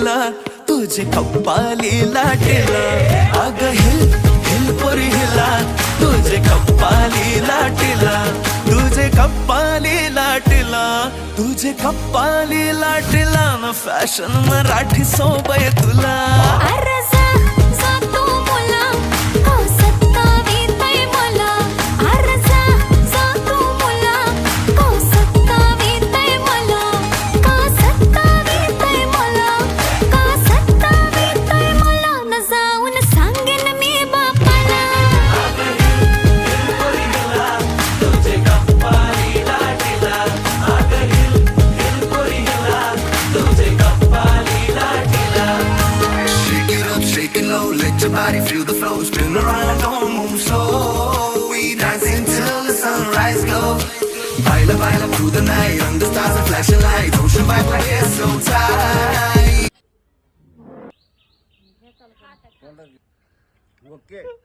लाटीला तुझे कप्पाली लाटीला अग hill hill पोरी हिला तुझे कप्पाली लाटीला तुझे कप्पाली लाटीला तुझे कप्पाली लाटीला न फॅशन मराठी सोबय तुला Let your body feel the flow, spin around, don't move slow. We dancing till the sunrise glow. Baila, baila through the night, under stars and flashing lights. Ocean vibe like it's so tight. Okay